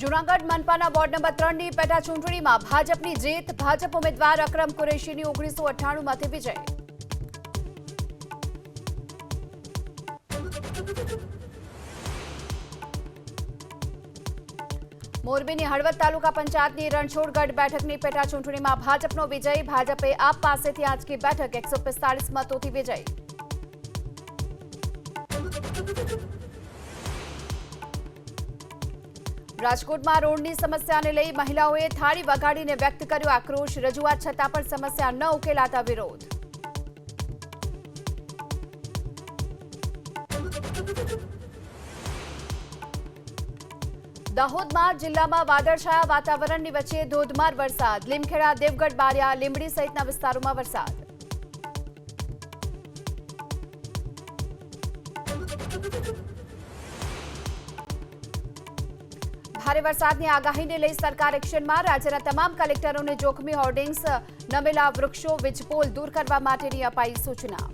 Junagadh મનપાના ward number 3 ની પેટા ચૂંટણીમાં ભાજપની જીત. ભાજપ ઉમેદવાર અકરમ કુરેશીની 1998 માંથી વિજય. મોરબીની હળવદ તાલુકા પંચાયતની રણછોડગઢ બેઠકની પેટા ચૂંટણીમાં ભાજપનો વિજય. ભાજપે આપ પાસેથી આંચકી બેઠક 145 મતોથી વિજય. રાજકોટમાં રોડની સમસ્યાને લઈ મહિલાઓએ થાળી વગાડીને વ્યક્ત કર્યો આક્રોશ. રજૂઆત છતાં પણ સમસ્યા ન ઉકેલાતા વિરોધ. દાહોદમાં જિલ્લામાં વાદળછાયા વાતાવરણની વચ્ચે ધોધમાર વરસાદ. લીમખેડા, દેવગઢ, બારિયા, લીંબડી સહિતના વિસ્તારોમાં વરસાદ. ભારે વરસાદની આગાહીને લઈ સરકાર એક્શનમાં. રાજ્યના તમામ કલેક્ટરોને જોખમી હોર્ડિંગ્સ, નમેલા વૃક્ષો, વીજપોલ દૂર કરવા માટેની અપાઈ સૂચના.